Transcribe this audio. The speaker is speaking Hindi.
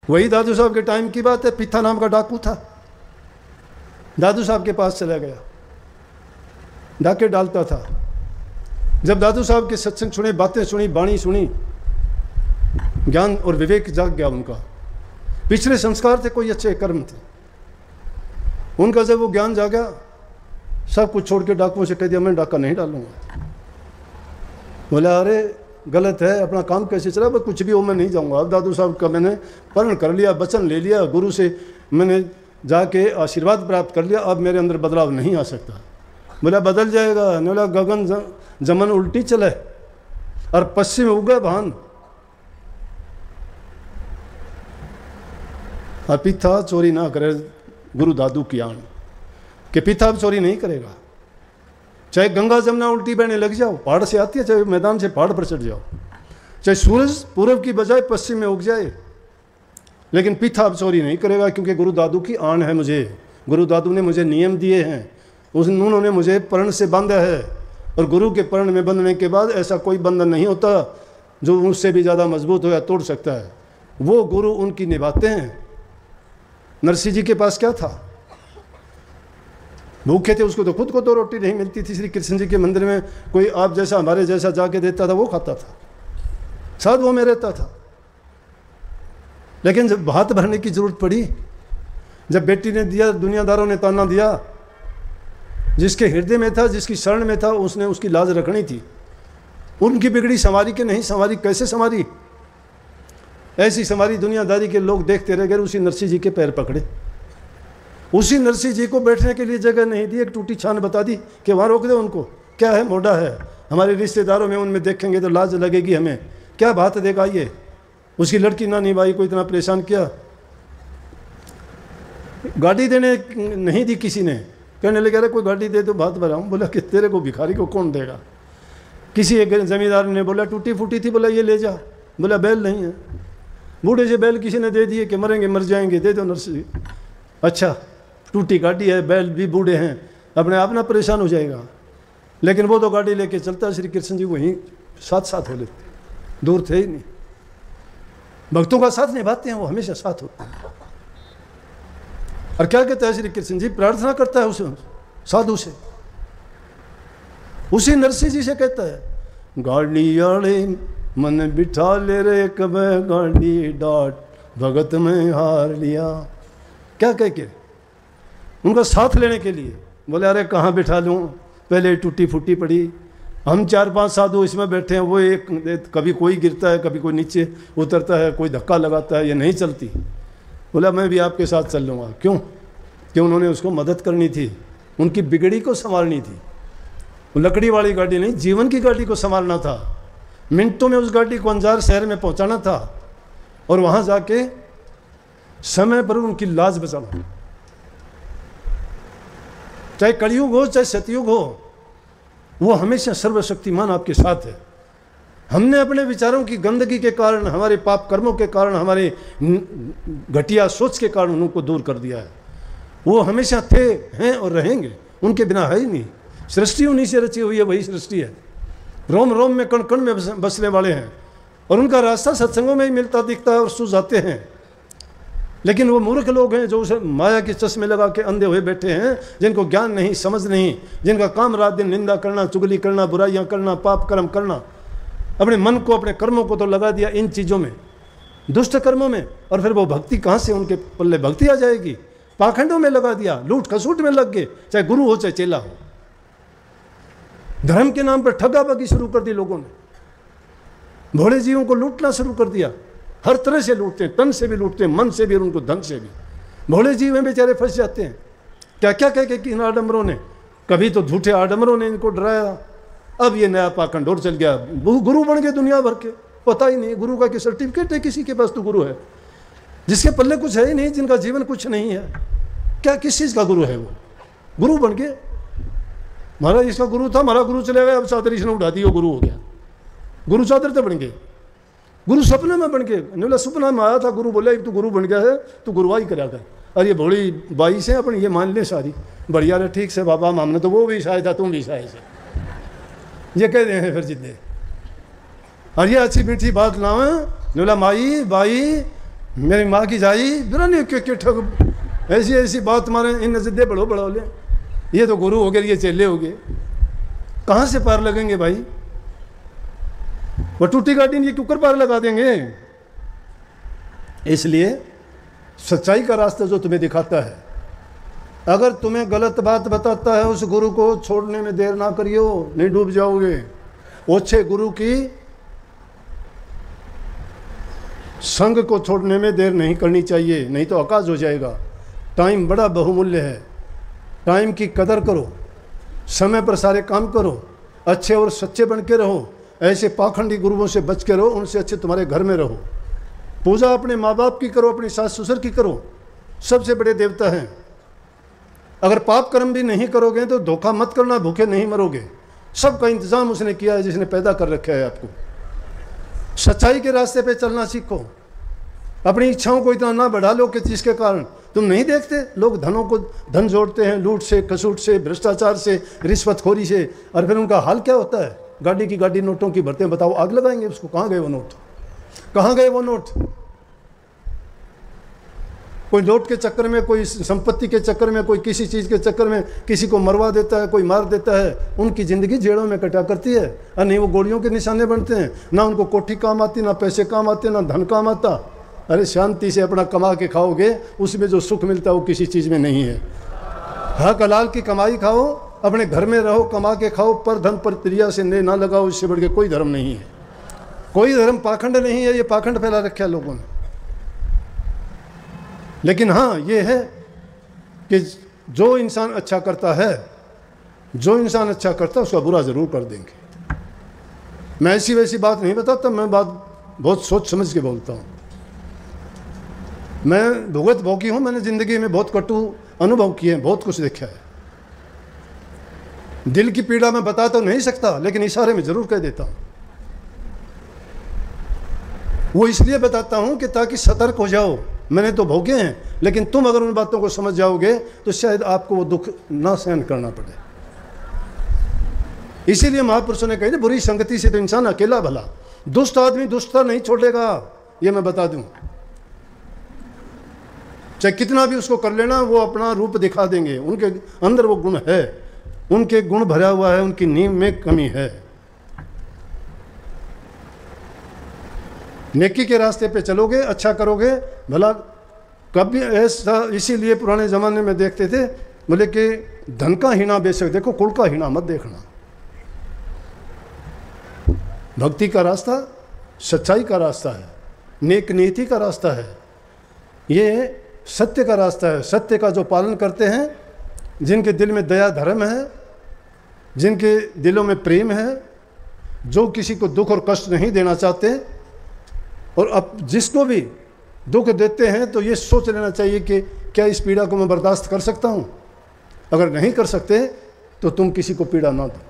वही दादू साहब के टाइम की बात है। पिता नाम का डाकू था, दादू साहब के पास चला गया, डाके डालता था। जब दादू साहब के सत्संग सुने, बातें सुनी, बाणी सुनी, ज्ञान और विवेक जाग गया उनका। पिछले संस्कार थे, कोई अच्छे कर्म थे उनका। जब वो ज्ञान जागा, सब कुछ छोड़ के डाकुओं से कह दिया मैं डाका नहीं डालूंगा। बोला अरे गलत है, अपना काम कैसे चला, बस कुछ भी हो मैं नहीं जाऊंगा। अब दादू साहब का मैंने प्रण कर लिया, वचन ले लिया, गुरु से मैंने जाके आशीर्वाद प्राप्त कर लिया, अब मेरे अंदर बदलाव नहीं आ सकता। बोला बदल जाएगा। बोला गगन जमन उल्टी चले और पश्चिम उगे भान। पिता चोरी ना करे, गुरु दादू की आन कि पिता अब चोरी नहीं करेगा। चाहे गंगा जमुना उल्टी बहने लग जाओ, पहाड़ से आती है, चाहे मैदान से पहाड़ पर चढ़ जाओ, चाहे सूरज पूर्व की बजाय पश्चिम में उग जाए, लेकिन पिता अब चोरी नहीं करेगा, क्योंकि गुरु दादू की आन है मुझे। गुरु दादू ने मुझे नियम दिए हैं, उन्होंने मुझे प्रण से बांधा है, और गुरु के प्रण में बंधने के बाद ऐसा कोई बंधन नहीं होता जो उससे भी ज़्यादा मजबूत हो या तोड़ सकता है। वो गुरु उनकी निभाते हैं। नरसिंह जी के पास क्या था, भूखे थे, उसको तो खुद को 2 रोटी नहीं मिलती थी। श्री कृष्ण जी के मंदिर में कोई आप जैसा हमारे जैसा जाके देता था, वो खाता था, साथ वो में रहता था। लेकिन जब हाथ भरने की जरूरत पड़ी, जब बेटी ने दिया, दुनियादारों ने ताना दिया, जिसके हृदय में था, जिसकी शरण में था, उसने उसकी लाज रखनी थी। उनकी बिगड़ी संवारी के नहीं संवारी, कैसे संवारी, ऐसी संवारी दुनियादारी के लोग देखते रह गए। उसी नरसिंह जी के पैर पकड़े, उसी नरसिंह जी को बैठने के लिए जगह नहीं दी, एक टूटी छान बता दी कि वहाँ रोक दे उनको, क्या है मोटा है, हमारे रिश्तेदारों में उनमें देखेंगे तो लाज लगेगी हमें, क्या बात देगा ये। उसकी लड़की नानी भाई को इतना परेशान किया, गाड़ी देने नहीं दी किसी ने, कहने लगे अरे कोई गाड़ी दे दो बात भराऊँ। बोला कि तेरे को भिखारी को कौन देगा। किसी एक जमींदार ने बोला टूटी फूटी थी, बोला ये ले जा। बोला बैल नहीं है, बूढ़े से बैल किसी ने दे दिए कि मरेंगे मर जाएंगे, दे दो नरसिंह। अच्छा टूटी गाड़ी है, बैल भी बूढ़े हैं, अपने आप ना परेशान हो जाएगा। लेकिन वो तो गाड़ी लेके चलता, श्री कृष्ण जी वहीं साथ साथ हो लेते, दूर थे ही नहीं। भक्तों का साथ निभाते हैं, वो हमेशा साथ होते हैं। और क्या कहता है श्री कृष्ण जी, प्रार्थना करता है उसे साधु से, उसी नरसिंह जी से कहता है, गाड़ी आड़े मन बिठा ले रे कब गाड़ी डाट भगत में हार लिया। क्या कह के उनका साथ लेने के लिए बोले अरे कहाँ बिठा लूँ, पहले टूटी फूटी पड़ी, हम 4-5 साधु इसमें बैठे हैं, वो एक कभी कोई गिरता है, कभी कोई नीचे उतरता है, कोई धक्का लगाता है, ये नहीं चलती। बोला मैं भी आपके साथ चल लूँगा। क्यों? कि उन्होंने उसको मदद करनी थी, उनकी बिगड़ी को संभालनी थी। वो लकड़ी वाली गाड़ी नहीं, जीवन की गाड़ी को संभालना था। मिनटों में उस गाड़ी को अंजार शहर में पहुंचाना था, और वहां जाके समय पर उनकी लाज बचाना। चाहे कलयुग हो चाहे सतयुग हो, वो हमेशा सर्वशक्तिमान आपके साथ है। हमने अपने विचारों की गंदगी के कारण, हमारे पाप कर्मों के कारण, हमारे घटिया सोच के कारण उनको दूर कर दिया है। वो हमेशा थे, हैं और रहेंगे, उनके बिना है ही नहीं। सृष्टि उन्हीं से रची हुई है, वही सृष्टि है। रोम रोम में कण कण में बसने वाले हैं, और उनका रास्ता सत्संगों में ही मिलता दिखता है और सुझाते हैं। लेकिन वो मूर्ख लोग हैं जो उसे माया के चश्मे लगा के अंधे हुए बैठे हैं, जिनको ज्ञान नहीं, समझ नहीं, जिनका काम रात दिन निंदा करना, चुगली करना, बुराइयां करना, पाप कर्म करना। अपने मन को, अपने कर्मों को तो लगा दिया इन चीज़ों में, दुष्ट कर्मों में, और फिर वो भक्ति कहाँ से उनके पल्ले भक्ति आ जाएगी। पाखंडों में लगा दिया, लूट खसूट में लग गए, चाहे गुरु हो चाहे चेला हो। धर्म के नाम पर ठगाबगी शुरू कर दी लोगों ने, भोले जीवों को लूटना शुरू कर दिया। हर तरह से लूटते हैं, तन से भी लूटते हैं, मन से भी और उनको धन से भी। भोले जीव में बेचारे फंस जाते हैं। क्या क्या कह के कि इन आडम्बरों ने, कभी तो झूठे आडम्बरों ने इनको डराया, अब ये नया पाखंड और चल गया, गुरु बन गए दुनिया भर के। पता ही नहीं गुरु का कि सर्टिफिकेट है किसी के पास तो गुरु है, जिसके पल्ले कुछ है ही नहीं, जिनका जीवन कुछ नहीं है, क्या किस चीज़ का गुरु है वो? गुरु बन गए। महाराज इसका गुरु था, हमारा गुरु चले गए, अब चादर इसने उठा दी, वो गुरु हो गया। गुरु चादर तो बन गए, गुरु सपने में बन गए। बोला सपना में आया था गुरु, बोला तू गुरु बन गया है, तू गुरुवाई करा कर। अरे ये भोली बाई से अपन ये मान ले सारी, बढ़िया रे, ठीक से बाबा, हमने तो वो भी शायद था, तुम भी शायद से, ये कह रहे हैं फिर जितने। और ये अच्छी मीठी बात ना है। बोला माई बाई मेरी माँ की जाई बिरानी के ठग, ऐसी ऐसी बात मारे इन जिद्दे बड़ो ले, ये तो गुरु हो गए, ये चेले हो गए, कहाँ से पार लगेंगे भाई? वो टूटी गाड़ी ये कुकर पार लगा देंगे। इसलिए सच्चाई का रास्ता जो तुम्हें दिखाता है, अगर तुम्हें गलत बात बताता है उस गुरु को छोड़ने में देर ना करियो, नहीं डूब जाओगे। ओछे गुरु की संग को छोड़ने में देर नहीं करनी चाहिए, नहीं तो अकाज हो जाएगा। टाइम बड़ा बहुमूल्य है, टाइम की कदर करो, समय पर सारे काम करो, अच्छे और सच्चे बन के रहो, ऐसे पाखंडी गुरुओं से बच के रहो, उनसे अच्छे तुम्हारे घर में रहो। पूजा अपने माँ बाप की करो, अपनी सास ससुर की करो, सबसे बड़े देवता हैं। अगर पाप कर्म भी नहीं करोगे तो धोखा मत करना, भूखे नहीं मरोगे। सबका इंतजाम उसने किया है जिसने पैदा कर रखा है आपको। सच्चाई के रास्ते पे चलना सीखो, अपनी इच्छाओं को इतना ना बढ़ा लो कि जिसके कारण तुम नहीं देखते लोग धन जोड़ते हैं लूट से, कसूट से, भ्रष्टाचार से, रिश्वतखोरी से, और फिर उनका हाल क्या होता है? गाड़ी की गाड़ी नोटों की भरते हैं, बताओ आग लगाएंगे उसको। कहाँ गए वो नोट? कहाँ गए वो नोट? कोई नोट के चक्कर में, कोई संपत्ति के चक्कर में, कोई किसी चीज़ के चक्कर में किसी को मरवा देता है, कोई मार देता है, उनकी ज़िंदगी जेड़ों में कटा करती है। और नहीं वो गोलियों के निशाने बनते हैं, ना उनको कोठी काम आती, ना पैसे काम आते, ना धन काम आता। अरे शांति से अपना कमा के खाओगे, उसमें जो सुख मिलता है वो किसी चीज़ में नहीं है। हक हलाल की कमाई खाओ, अपने घर में रहो, कमा के खाओ, पर धन पर प्रिया से ने ना लगाओ, इससे बढ़ के कोई धर्म नहीं है। कोई धर्म पाखंड नहीं है, ये पाखंड फैला रखा है लोगों ने। लेकिन हाँ ये है कि जो इंसान अच्छा करता है, जो इंसान अच्छा करता है उसका बुरा ज़रूर कर देंगे। मैं ऐसी वैसी बात नहीं बताता, मैं बात बहुत सोच समझ के बोलता हूँ। मैं भुगत भोगी हूँ, मैंने ज़िंदगी में बहुत कटु अनुभव किए हैं, बहुत कुछ देखा है। दिल की पीड़ा मैं बता तो नहीं सकता, लेकिन इशारे में ज़रूर कह देता हूँ। वो इसलिए बताता हूँ कि ताकि सतर्क हो जाओ। मैंने तो भोगे हैं, लेकिन तुम अगर उन बातों को समझ जाओगे तो शायद आपको वो दुख ना सहन करना पड़े। इसीलिए महापुरुषों ने कही ना, बुरी संगति से तो इंसान अकेला भला। दुष्ट आदमी दुष्टता नहीं छोड़ेगा, ये मैं बता दूं। चाहे कितना भी उसको कर लेना, वो अपना रूप दिखा देंगे। उनके अंदर वो गुण है, उनके गुण भरा हुआ है, उनकी नींव में कमी है। नेकी के रास्ते पे चलोगे, अच्छा करोगे, भला कभी ऐसा। इसीलिए पुराने ज़माने में देखते थे, बोले कि धन का हीना बेशक देखो, कुल का हीना मत देखना। भक्ति का रास्ता सच्चाई का रास्ता है, नेक नीति का रास्ता है, ये सत्य का रास्ता है। सत्य का जो पालन करते हैं, जिनके दिल में दया धर्म है, जिनके दिलों में प्रेम है, जो किसी को दुख और कष्ट नहीं देना चाहते, और अब जिसको भी दुख देते हैं तो ये सोच लेना चाहिए कि क्या इस पीड़ा को मैं बर्दाश्त कर सकता हूँ। अगर नहीं कर सकते तो तुम किसी को पीड़ा ना दो।